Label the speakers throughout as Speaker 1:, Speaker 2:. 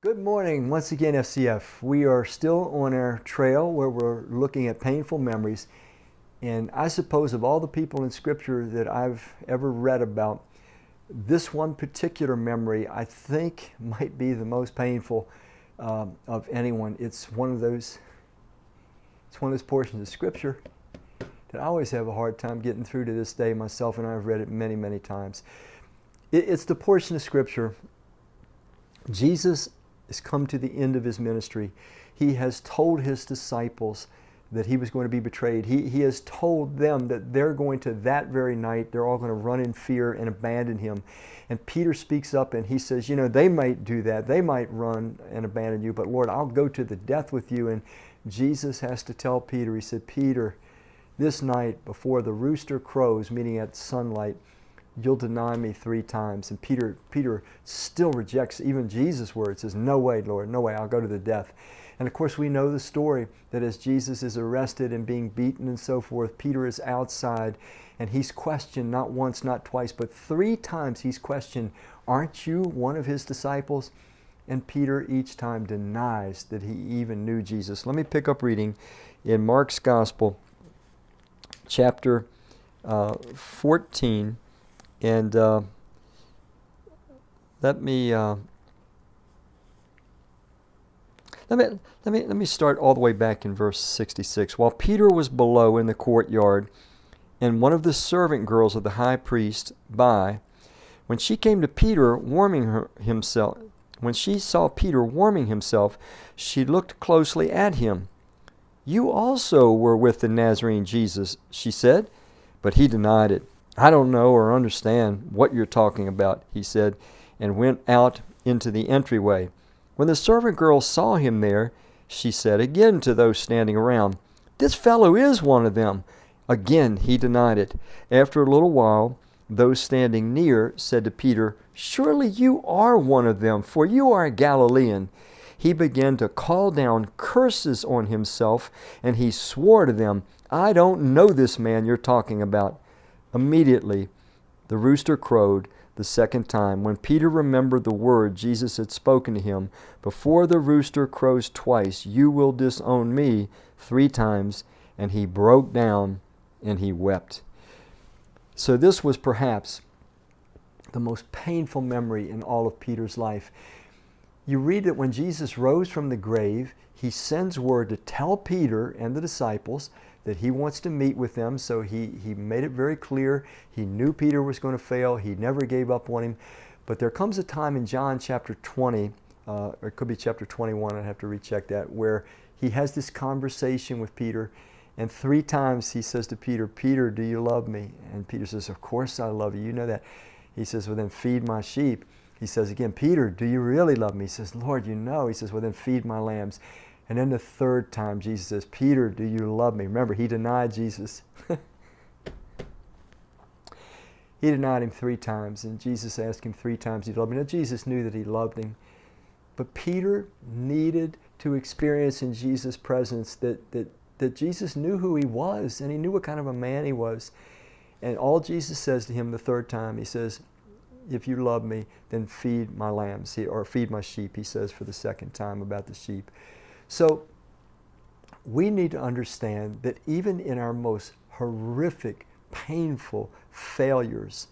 Speaker 1: Good morning, once again, FCF. We are still on our trail where we're looking at painful memories. And I suppose of all the people in Scripture that I've ever read about, this one particular memory I think might be the most painful of anyone. It's one of those portions of Scripture that I always have a hard time getting through to this day myself, and I've read it many, many times. It's the portion of Scripture. Jesus has come to the end of his ministry. He has told his disciples that he was going to be betrayed. He has told them that they're going to, that very night, they're all going to run in fear and abandon him. And Peter speaks up and he says, they might do that. They might run and abandon you, but Lord, I'll go to the death with you. And Jesus has to tell Peter, he said, Peter, this night before the rooster crows, meaning at sunlight, you'll deny me 3 times. And Peter still rejects even Jesus' words, says, no way, Lord, no way, I'll go to the death. And of course we know the story that as Jesus is arrested and being beaten and so forth, Peter is outside and he's questioned not once, not twice, but 3 times he's questioned, aren't you one of his disciples? And Peter each time denies that he even knew Jesus. Let me pick up reading in Mark's Gospel, chapter 14. And let me start all the way back in verse 66. While Peter was below in the courtyard, and one of the servant girls of the high priest by, when she came to Peter when she saw Peter warming himself, she looked closely at him. You also were with the Nazarene Jesus, she said, but he denied it. I don't know or understand what you're talking about, he said, and went out into the entryway. When the servant girl saw him there, she said again to those standing around, this fellow is one of them. Again he denied it. After a little while, those standing near said to Peter, surely you are one of them, for you are a Galilean. He began to call down curses on himself, and he swore to them, I don't know this man you're talking about. Immediately, the rooster crowed the second time. When Peter remembered the word Jesus had spoken to him, before the rooster crows twice, you will disown me 3 times. And he broke down and he wept. So this was perhaps the most painful memory in all of Peter's life. You read that when Jesus rose from the grave, he sends word to tell Peter and the disciples that he wants to meet with them. So he made it very clear. He knew Peter was going to fail. He never gave up on him. But there comes a time in John chapter 20, or it could be chapter 21, I'd have to recheck that, where he has this conversation with Peter. And 3 times he says to Peter, Peter, do you love me? And Peter says, of course I love you. You know that. He says, well then feed my sheep. He says again, Peter, do you really love me? He says, Lord, you know. He says, well then feed my lambs. And then the 3rd time Jesus says, Peter, do you love me? Remember, he denied Jesus. He denied him 3 times, and Jesus asked him 3 times, do you love me? Now Jesus knew that he loved him, but Peter needed to experience in Jesus' presence that Jesus knew who he was, and he knew what kind of a man he was. And all Jesus says to him the 3rd time, he says, if you love me, then feed my lambs, or feed my sheep, he says for the 2nd time about the sheep. So we need to understand that even in our most horrific, painful failures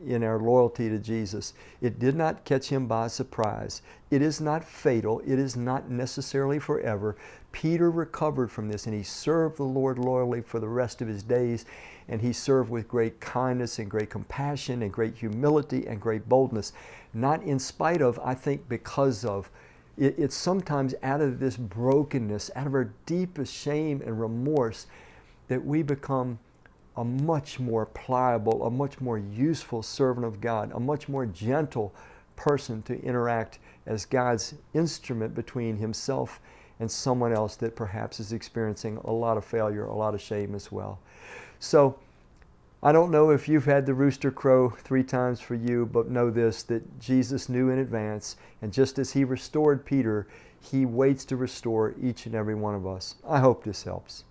Speaker 1: in our loyalty to Jesus, it did not catch him by surprise. It is not fatal. It is not necessarily forever. Peter recovered from this and he served the Lord loyally for the rest of his days, and he served with great kindness and great compassion and great humility and great boldness. Not in spite of, I think because of. It's sometimes out of this brokenness, out of our deepest shame and remorse, that we become a much more pliable, a much more useful servant of God, a much more gentle person to interact as God's instrument between himself and someone else that perhaps is experiencing a lot of failure, a lot of shame as well. So I don't know if you've had the rooster crow 3 times for you, but know this, that Jesus knew in advance, and just as he restored Peter, he waits to restore each and every one of us. I hope this helps.